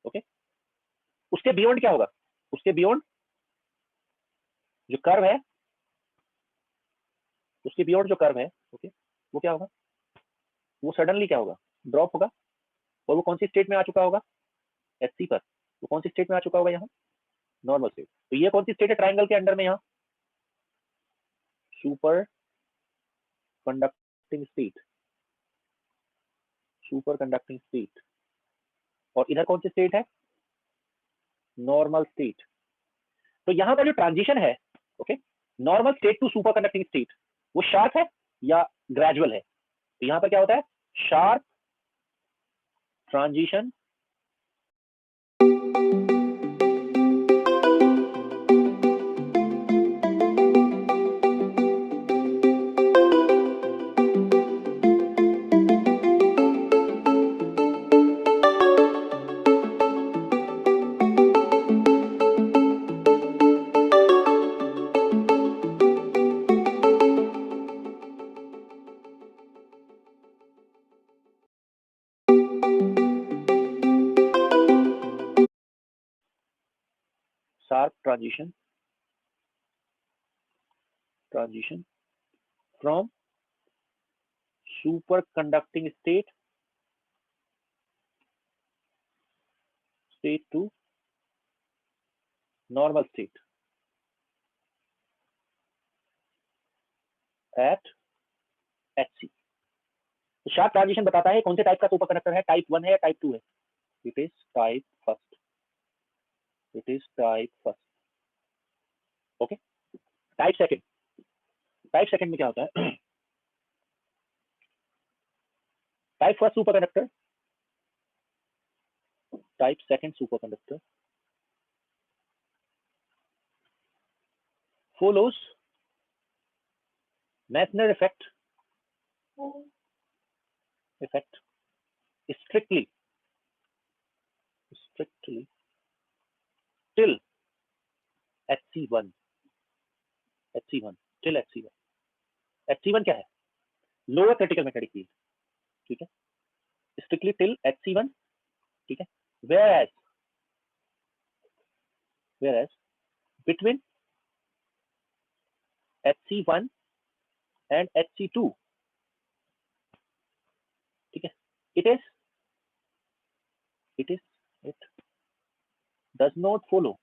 Okay, उसके beyond क्या होगा, उसके बियॉन्ड जो कर्व है, उसके बियॉन्ड जो कर्व है, ओके, वो क्या होगा, वो सडनली क्या होगा, ड्रॉप होगा, और वो कौन सी स्टेट में आ चुका होगा, एचसी पर, वो कौन सी स्टेट में आ चुका होगा यहाँ, नॉर्मल स्टेट। तो ये कौन सी स्टेट है ट्राइंगल के अंडर में, यहाँ super conducting state, super conducting state, और इधर कौन सी स्टेट है, नॉर्मल स्टेट। तो यहाँ पर जो ट्रांजिशन है, okay, normal state to super conducting state, वो शार्प है या ग्रेजुअल है, तो यहाँ पर क्या होता है, sharp transition transition from superconducting state to normal state at HC। तो शार्प ट्रांजिशन बताता है कौन से टाइप का सुपर कंडक्टर है, टाइप 1 है या टाइप 2 है, it is type first, it is type first. Okay, type second, type second में क्या होता है, type first super conductor, type second super conductor follows Meissner effect strictly till HC1 till HC1। HC1 क्या है, lower critical magnetic field, ठीक है, strictly till HC1, ठीक है, whereas between HC1 and HC2, ठीक है, it does not follow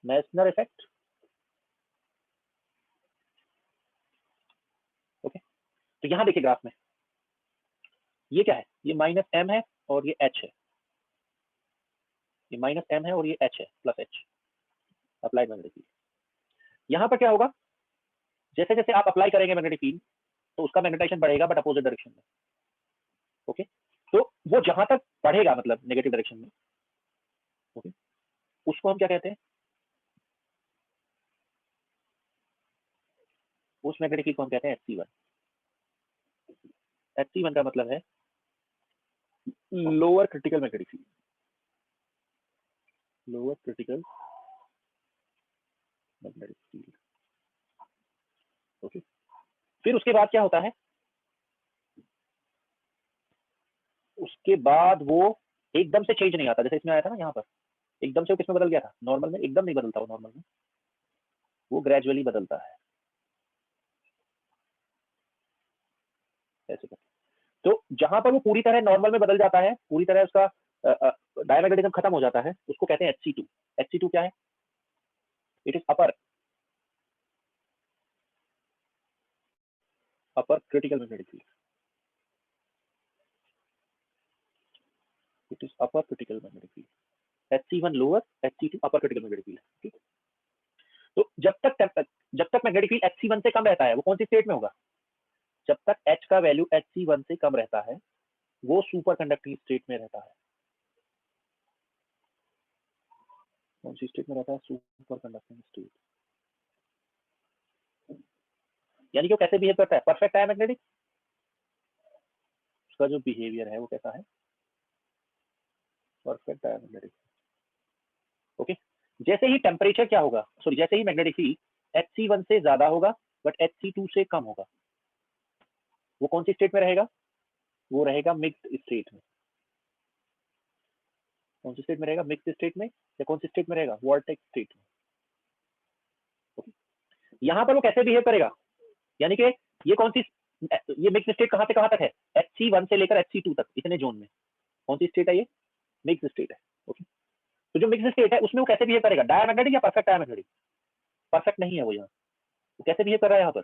Meissner effect। Okay, तो यहां देखिए ग्राफ में ये क्या है, ये माइनस एम है और ये एच है, ये माइनस एम है और ये एच है plus H, applied magnetic field. यहां पर क्या होगा, जैसे जैसे आप अप्लाई करेंगे मैग्नेटिक फील्ड तो उसका मैग्नेटाइजेशन बढ़ेगा बट अपोजिट डायरेक्शन में। ओके, तो वो जहां तक बढ़ेगा मतलब नेगेटिव डायरेक्शन में, ओके, उसको हम क्या कहते हैं, उस मैग्नेटिक फील्ड को हम कहते हैं HC1। HC1 का मतलब है lower critical magnetic field, lower critical magnetic field. Okay, फिर उसके बाद क्या होता है, उसके बाद वो एकदम से चेंज नहीं आता, जैसे इसमें आया था ना, यहाँ पर एकदम से वो किसमें बदल गया था, नॉर्मल में एकदम नहीं बदलता वो, नॉर्मल में वो ग्रेजुअली बदलता है ऐसे करके। तो जहां पर वो पूरी तरह नॉर्मल में बदल जाता है, पूरी तरह उसका डायमैग्नेटिज्म खत्म हो जाता है, उसको कहते हैं HC2। HC2 क्या है, it is upper critical magnetic field, it is upper critical magnetic field. HC1 lower, HC2 upper critical magnetic field, ठीक है। तो जब तक मैग्नेटिक फील्ड HC1 से कम रहता है, वो कौन सी स्टेट में होगा, जब तक H का वैल्यू HC1 से कम रहता है वो सुपर कंडक्टिंग स्टेट में रहता है। कौन सी स्टेट में रहता है, सुपर कंडक्टिंग स्टेट। यानी कि वो कैसे बिहेव करता है, परफेक्ट डायमैग्नेटिक, उसका जो बिहेवियर है वो कैसा है, परफेक्ट डायमैग्नेटिक। ओके, जैसे ही टेम्परेचर क्या होगा, सॉरी जैसे ही मैग्नेटिक फील्ड HC1 से ज्यादा होगा बट HC2 से कम होगा, वो कौन सी स्टेट में रहेगा, वो रहेगा मिक्स्ड स्टेट में। कौन सी स्टेट में रहेगा, मिक्स स्टेट में या कौन सी स्टेट में रहेगा, वॉर्टेक्स स्टेट में। ओके, यहाँ पर वो कैसे बिहेव करेगा, यानी कि ये कौन सी, ये मिक्स स्टेट कहाँ से कहाँ तक है, HC1 से लेकर HC2 तक, इतने जोन में कौन सी स्टेट है, ये मिक्स स्टेट है। ओके, तो जो मिक्स स्टेट है उसमें वो कैसे बिहेव करेगा, डायमैग्नेटिक या परफेक्ट डायमैग्नेटिक, परफेक्ट नहीं है वो यहाँ, वो कैसे बिहेव कर रहा है यहाँ पर,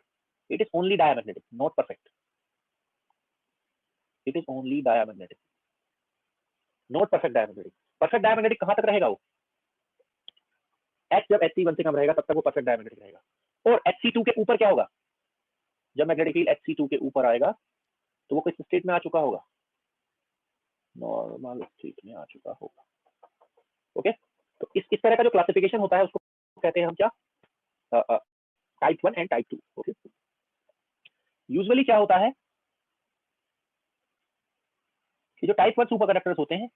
it is only diamagnetic not perfect, it is only diamagnetic not perfect diamagnetic. Perfect diamagnetic कहाँ तक रहेगा वो, H जब HC1 से कम रहेगा तब तक वो परफेक्ट डायमैग्नेटिक रहेगा, और HC2 के ऊपर क्या होगा, जब मैग्नेटिक फील्ड HC2 के ऊपर आएगा तो वो किस स्टेट में आ चुका होगा, नॉर्मल स्टेट में आ चुका होगा। ओके, तो इस तरह का जो क्लासिफिकेशन होता है उसको कहते हैं हम क्या, type 1 and type 2। Okay, usually क्या होता है कि जो टाइप 1 सुपर कंडक्टर्स होते हैं,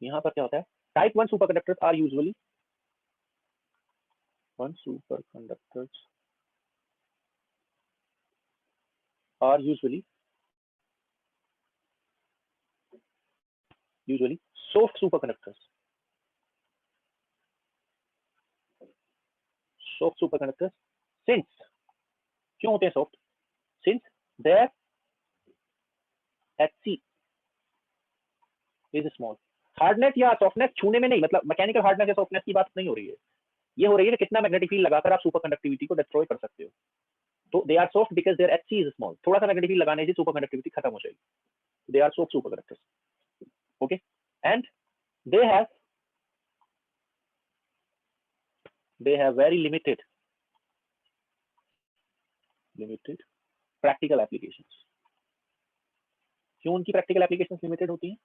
यहाँ पर क्या होता है, type 1 super conductors are usually soft superconductors, since, क्यों होते हैं soft, since their Hc is small। Hardness या सॉफ्टनेस छूने में नहीं, मतलब मैकेनिकल हार्डनेस या सॉफ्टनेस की बात नहीं हो रही है, ये हो रही है कि कितना मैग्नेटिक फील्ड लगाकर आप सुपर कंडक्टिविटी को डिस्ट्रॉय कर सकते हो। तो they are soft because their Hc is small, थोड़ा सा मैग्नेटिक फील्ड लगाने से सुपर कंडक्टिविटी खत्म हो जाएगी, they are soft super conductors. Okay, and they have very limited practical applications। क्यों उनकी प्रैक्टिकल एप्लीकेशंस लिमिटेड होती हैं,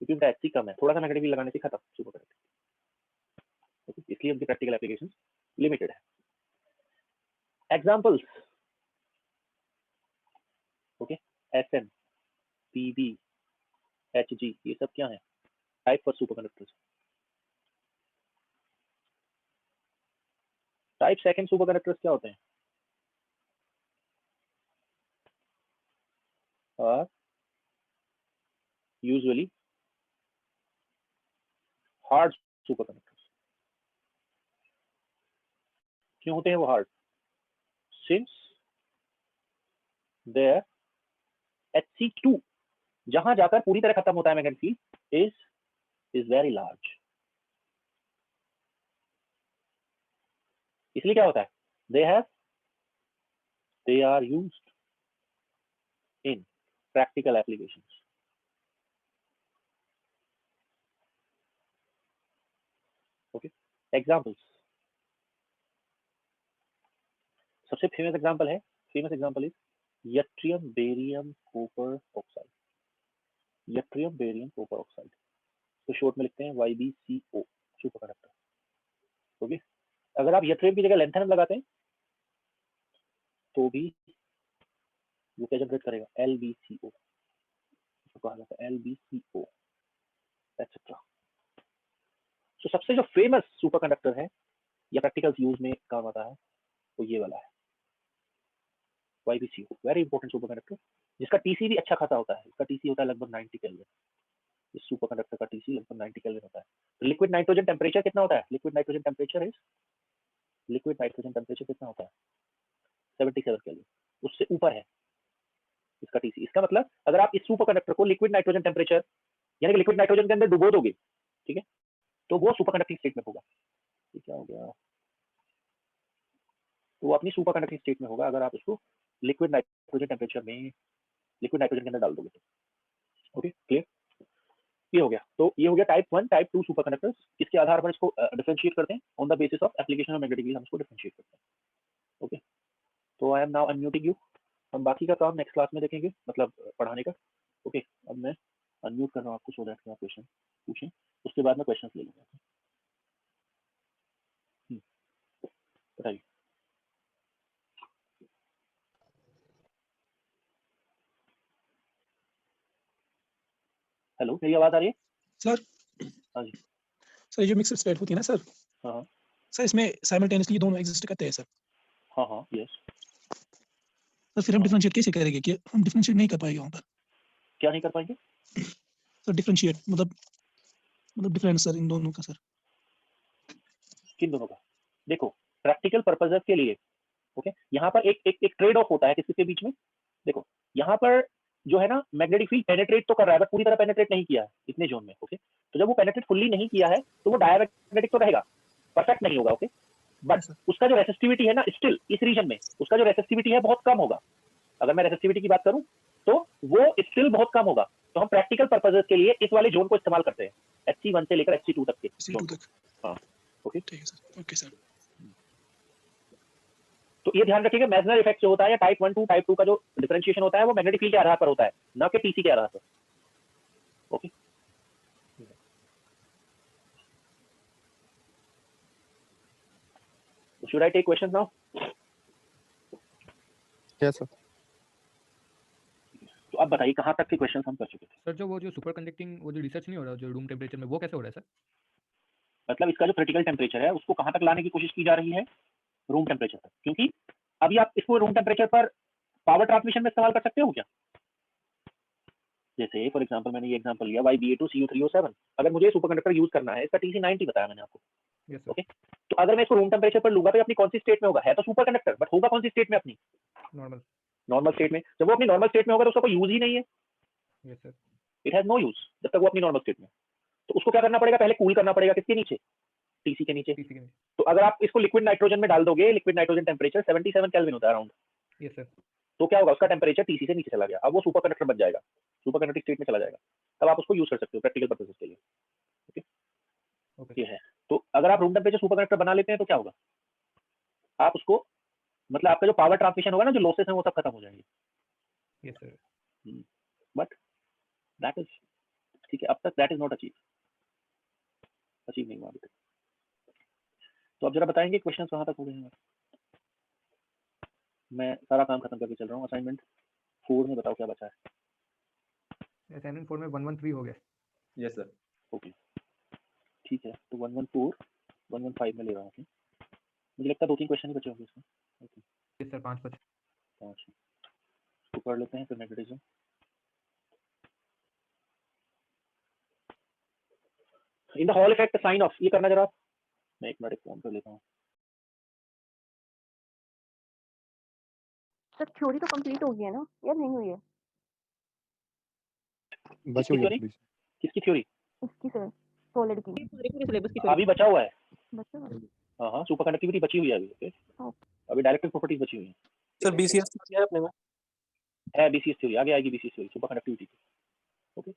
क्योंकि उनका Hc कम है, थोड़ा सा मैग्नेटिक फील्ड लगाने से खत्म सुपर कंडक्टिविटी, इसलिए उनकी प्रैक्टिकल एप्लीकेशंस लिमिटेड है। Examples, okay, Sn, Pb, Hg, ये सब क्या है, type four super conductors. Type second super conductors क्या होते हैं, are usually hard super conductors. क्यों होते हैं वो हार्ड, सिंस देयर Hc2 जहां जाकर पूरी तरह खत्म होता है magnetic field is very large. इसलिए क्या होता है, they are used in practical applications। Okay, examples, सबसे famous example is yttrium barium copper oxide. Yttrium barium copper oxide, तो शॉर्ट में लिखते हैं YbCO सुपर कंडक्टर। ओके, अगर आप यट्रियम की जगह लैंथेनम लगाते हैं तो भी वो क्या जनरेट करेगा, LbCO, कहा जाता है LbCO एक्सेट्रा। तो सबसे जो फेमस सुपर कंडक्टर है या प्रैक्टिकल यूज में काम आता है वो ये वाला है, YbCO, very important super conductor, जिसका TC भी अच्छा खासा होता है। इसका TC होता है लगभग 90 केल्विन। इस सुपर कंडक्टर का TC लगभग 90 केल्विन होता है। तो लिक्विड नाइट्रोजन टेम्परेचर कितना होता है, लिक्विड नाइट्रोजन टेम्परेचर कितना होता है, 77 केल्विन, उससे ऊपर है इसका TC। इसका मतलब अगर आप इस सुपर कंडक्टर को लिक्विड नाइट्रोजन टेम्परेचर यानी कि लिक्विड नाइट्रोजन के अंदर डुबो दोगे, ठीक है, तो वो सुपर कंडक्टिंग स्टेट में होगा। ये क्या हो गया, तो वो अपनी सुपर कंडक्टिंग स्टेट में होगा अगर आप उसको लिक्विड नाइट्रोजन टेम्परेचर में लिक्विड नाइट्रोजन के अंदर डाल दोगे तो। ओके, क्लियर, ये हो गया। तो ये हो गया टाइप 1 टाइप 2 सुपर कंडक्टर्स। इसके आधार पर इसको डिफरेंशिएट करते हैं, on the basis of application of magnetic field हम इसको डिफरेंशिएट करते हैं। ओके, तो I am now unmuting you. हम बाकी का काम नेक्स्ट क्लास में देखेंगे, मतलब पढ़ाने का। ओके, अब मैं अनम्यूट कर रहा हूँ आपको सो दैट आप क्वेश्चन पूछें, उसके बाद मैं क्वेश्चन ले लूंगा। बताइए। हेलो, मेरी आवाज आ रही है सर? हाँ जी सर, ये जो मिक्स्ड स्टेट होती है ना सर, हाँ सर इसमें साइमल्टेनियसली दोनों एग्जिस्ट करते हैं सर। हाँ हाँ यस। तो फिर हम डिफरेंशिएट कैसे करेंगे कि हम डिफरेंशिएट नहीं कर पाएंगे वहाँ पर। क्या नहीं कर पाएंगे? सर डिफरेंशिएट मतलब डिफरेंस सर इन दोनों का सर। किन दोनों का? देखो प्रैक्टिकल पर्पसेस के लिए ओके यहाँ पर एक ट्रेड ऑफ होता है किसके बीच में। देखो यहाँ पर जो है ना मैग्नेटिक फील्ड पेनिट्रेट तो कर रहा है बट पूरी तरह पेनिट्रेट नहीं किया है इतने जोन में। ओके तो जब वो पेनिट्रेट फुल्ली नहीं किया है तो वो डायमैग्नेटिक तो रहेगा, परफेक्ट नहीं होगा। ओके बट सर उसका जो रेसिस्टिविटी है ना स्टिल इस रीजन में उसका जो रेसिस्टिविटी है बहुत कम होगा। अगर मैं रेसिस्टिविटी की बात करूं तो वो स्टिल बहुत कम होगा। तो हम प्रैक्टिकल पर्पसेस के लिए इस वाले जोन को इस्तेमाल करते हैं HC1 से लेकर HC2 तक के C2 तक। हाँ ओके ठीक है सर। Okay sir. तो ये ध्यान रखिएगा मेसनर इफेक्ट जो होता है या टाइप 1 टू टाइप 2 का जो डिफरेंशिएशन होता है वो मैग्नेटिक फील्ड के आधार पर होता है ना कि टीसी के आधार पर। Okay should I take questions now? Yes sir. तो अब बताइए कहाँ तक के क्वेश्चंस हम कर चुके थे? सर जो वो जो सुपर कंडक्टिंग वो जो रिसर्च नहीं हो रहा जो रूम टेम्परेचर में वो कैसे हो रहा है सर? मतलब इसका जो क्रिटिकल टेम्परेचर है उसको कहाँ तक लाने की कोशिश की जा रही है? रूम टेम्परेचर तक, क्योंकि अभी आप इसको रूम टेम्परेचर पर पावर ट्रांसमिशन में इस्तेमाल कर सकते हो क्या? जैसे फॉर एग्जांपल मैंने ये एग्जांपल लिया YBA2CU3O7, अगर मुझे सुपर कंडक्टर यूज करना है इसका TC 90 बताया मैंने आपको। Yes sir. ओके तो अगर मैं इसको रूम टेम्परेचर पर लूंगा तो ये अपनी कौन सी स्टेट में होगा? है तो सुपर कंडक्टर बट होगा कौन सी स्टेट में? अपनी नॉर्मल। नॉर्मल स्टेट में। जब वो अपनी नॉर्मल स्टेट में होगा तो उसका कोई यूज ही नहीं है, yes sir. It has no use जब तक वो अपनी नॉर्मल स्टेट में। तो उसको क्या करना पड़ेगा? पहले कूल करना पड़ेगा किसके नीचे? टीसी के नीचे। टीसी के नीचे। तो अगर आप इसको लिक्विड नाइट्रोजन में डाल दोगे, लिक्विड नाइट्रोजन टेम्परेचर 77 केल्विन होता है अराउंड, यस सर। तो क्या होगा? उसका टेम्परेचर टीसी से नीचे चला गया, अब वो सुपर कंडक्टर बन जाएगा, सुपर कंडक्टिंग स्टेट में चला जाएगा, तब आप उसको यूज कर सकते हो प्रैक्टिकल पर्पसेस के लिए। ओके ये है। तो अगर आप रूम टेम्परेचर सुपर कंडक्टर बना लेते हैं तो क्या होगा? आप उसको मतलब आपका जो पावर ट्रांसमिशन होगा ना, जो लॉसेस हैं वो सब खत्म हो जाएंगे। Yes sir. But that is ठीक है, अब तक दैट इज नॉट अचीव नहीं हुआ अभी तक। तो अब जरा बताएंगे क्वेश्चन कहाँ तक हो गए हैं? मैं सारा काम खत्म करके चल रहा हूँ। असाइनमेंट 4 में बताओ क्या बचा है? असाइनमेंट 4 में 113 हो गया। Yes sir. ओके ठीक है, तो 114 115 में ले रहा हूँ। okay? मुझे लगता है 2-3 क्वेश्चन ही बचे होंगे इसमें। ओके यस सर 5 बचे। 5 तो कर लेते हैं फिर magnetism. In the Hall effect sign of, ये करना जरा। मैं एक मिनट फोन कर लेता हूँ। सर थ्योरी तो कंप्लीट हो गई है ना या नहीं हुई है? बची हुई है थोड़ी सी। किसकी थ्योरी? इसकी सर सॉलिड की पूरे सिलेबस की अभी बचा हुआ है। बच्चा वाला? हाँ हाँ सुपर कंडक्टिविटी बची हुई है अभी। Okay okay. अभी डायरेक्टिव प्रॉपर्टीज बची हुई हैं। सर BCS है अपने में। है BCS थ्योरी, आगे आएगी BCS थ्योरी सुपर कंडक्टिविटी की। ओके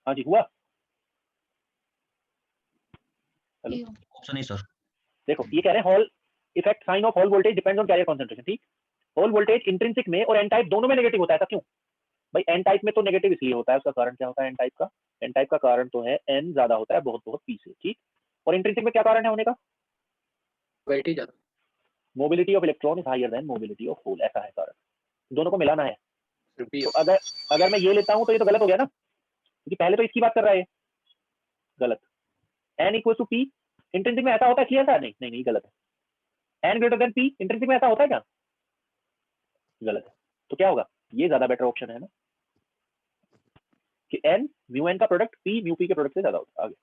हाँ जी हुआ। हेलो ऑप्शन नहीं सर। देखो ये कह रहे हैं Hall effect sign of Hall voltage depends on carrier concentration. ठीक, हॉल वोल्टेज इंट्रिंसिक में और एन टाइप दोनों में नेगेटिव होता है। ऐसा क्यों भाई? एन टाइप में तो नेगेटिव इसलिए होता है, उसका कारण क्या होता है? एन टाइप का कारण तो है एन ज्यादा होता है बहुत बहुत पी से। ठीक, और इंट्रिंसिक में क्या कारण है होने का? वेट ही ज्यादा। Mobility of electron is higher than mobility of hole, ऐसा है कारण। दोनों को मिलाना है। रिपीट तो अगर मैं ये लेता हूं तो ये तो गलत हो गया ना, क्योंकि पहले तो इसकी बात कर रहा है, गलत। N equal to P intrinsic में ऐसा होता है? क्लियर था? नहीं गलत है। N greater than P intrinsic में ऐसा होता है क्या? गलत है। तो क्या होगा? ये ज्यादा बेटर ऑप्शन है ना कि एन म्यू एन का प्रोडक्ट पी म्यू पी के प्रोडक्ट से ज्यादा होता है। आगे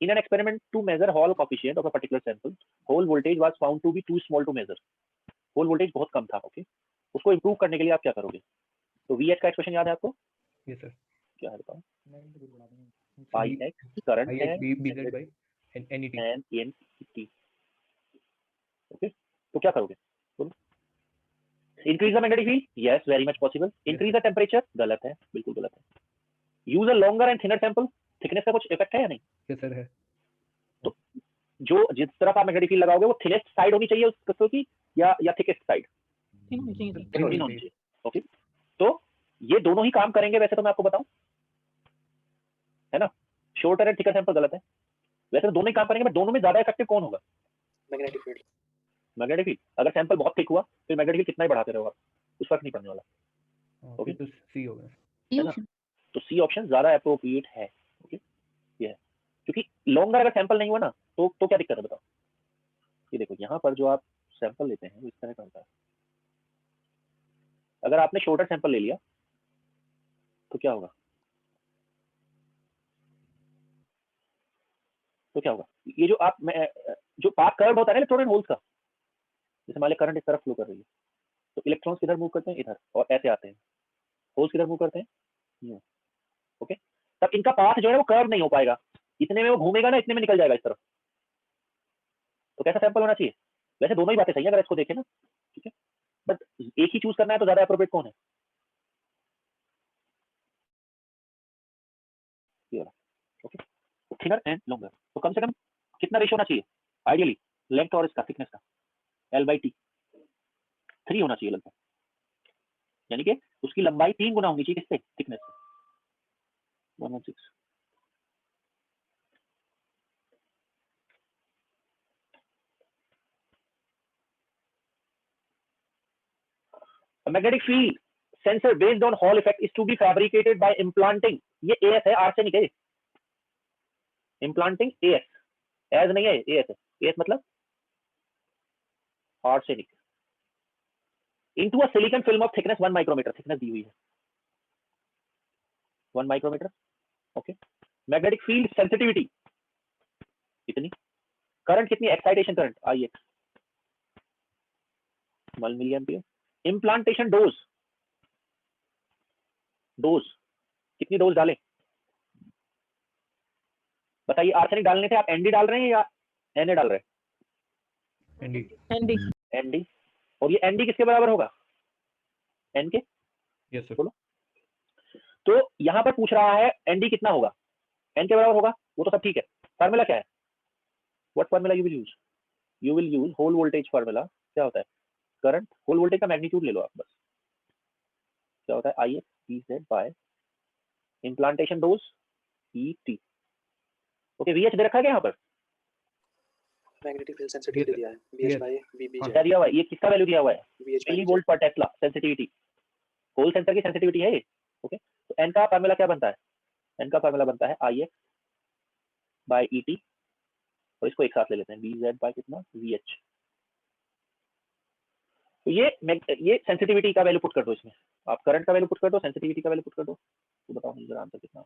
in an experiment to measure Hall coefficient of a particular sample Hall voltage was found to be too small to measure. Hall voltage बहुत कम था। ओके उसको इम्प्रूव करने के लिए आप क्या करोगे? तो वी एच का एक्सप्रेशन याद है आपको? यस सर क्या है बताओ? आई एक्स करंट है BZ by NET and N T. Okay, तो क्या करोगे? बोलो। Increase the magnetic field, yes very much possible. Increase the temperature, गलत है, बिल्कुल गलत है। Use a longer and thinner sample, thickness का कुछ इफेक्ट है या नहीं? यस सर है तो जो जिस तरफ आप मैग्नेटिक फील्ड लगाओगे वो थिनेस्ट साइड होनी चाहिए उस क्रिस्टल की या थिकेस्ट साइड? तीनों होनी चाहिए सर। तीनों होनी चाहिए। ओके, तो ये दोनों ही काम करेंगे वैसे तो, मैं आपको बताऊं, है ना? शॉर्टर एंड थिकर सैंपल गलत है। वैसे तो दोनों ही काम करेंगे, बट दोनों में ज्यादा इफेक्टिव कौन होगा? Magnetic field. Magnetic field. अगर सैंपल बहुत थिक हुआ फिर मैग्नेटिक फील्ड कितना ही बढ़ाते रहो आप, उस फर्क नहीं पड़ने वाला। फिर तो सी होगा है ना? तो सी ऑप्शन ज्यादा अप्रोप्रिएट है। ओके, ये है, क्योंकि लॉन्गर अगर सैंपल नहीं हुआ ना तो क्या दिक्कत है बताओ? ये देखो यहाँ पर जो आप सैंपल लेते हैं वो इस तरह का होता है। अगर आपने शॉर्टर सैंपल ले लिया तो क्या होगा? तो क्या होगा? ये जो आप जो पाथ कर्व होता है ना इलेक्ट्रॉन एंड होल्स का, जैसे मान लो करंट इस तरफ फ्लो कर रही है तो इलेक्ट्रॉन्स किधर मूव करते हैं? इधर, और ऐसे आते हैं। होल्स किधर मूव करते हैं? यूं। ओके, तब इनका पाथ जो है वो कर्व नहीं हो पाएगा, इतने में वो घूमेगा ना, इतने में निकल जाएगा इस तरफ। तो कैसा सैंपल होना चाहिए? वैसे दोनों ही बातें सही है अगर इसको देखें ना, ठीक है, बट एक ही चूज करना है तो ज्यादा अप्रोप्रिएट कौन है? ये वाला। ओके, थिनर एंड लॉन्गर, तो कम से कम कितना रेशियो होना चाहिए आइडियली? लेंथ और इसका थिकनेस का L/T 3 होना चाहिए लगभग, यानी कि उसकी लंबाई 3 गुना होनी चाहिए किससे? थिकनेस से। 116। A magnetic field sensor based on Hall effect is to be fabricated by implanting, ये AS है, आर्सेनिक है, implanting AS, as नहीं है, AS है, AS मतलब arsenic, into a silicon film of thickness 1 micrometer, thickness दी हुई है 1 micrometer। Okay, magnetic field sensitivity कितनी? करंट कितनी? Excitation current IX 1 milli ampere. Implantation dose, dose कितनी डोज डालें बताइए? आर्सेनिक डालने थे आप ND डाल रहे हैं या Na डाल रहे हैं? ND। और ये ND किसके बराबर होगा? N के। यस सर बोलो। तो यहां पर पूछ रहा है ND कितना होगा? N के बराबर होगा, वो तो सब ठीक है। फार्मूला क्या है? What formula you will use? You will use Hall voltage formula. क्या होता है? करंट होल वोल्टेज का मैग्नीट्यूड ले लो आप बस। क्या होता है? IX PZ by implantation dose ET। Okay, VH दे रखा है क्या यहाँ पर? मैग्नेटिक फील्ड सेंसिटिविटी दिया है VH बाय VB क्या दिया हुआ है? ये किसका वैल्यू दिया हुआ है? VH बाय मिलीवोल्ट पर टेस्ला सेंसिटिविटी, होल सेंसर की सेंसिटिविटी है ये। ओके, तो N का फार्मूला क्या बनता है? N का फार्मूला बनता है IX बाय ET, और इसको एक साथ ले लेते हैं BZ बाय कितना? VH। तो ये सेंसिटिविटी का वैल्यू पुट कर दो इसमें, आप करंट का वैल्यू पुट कर दो, सेंसिटिविटी का वैल्यू पुट कर दो, तो बताओ मुझे आंसर कितना?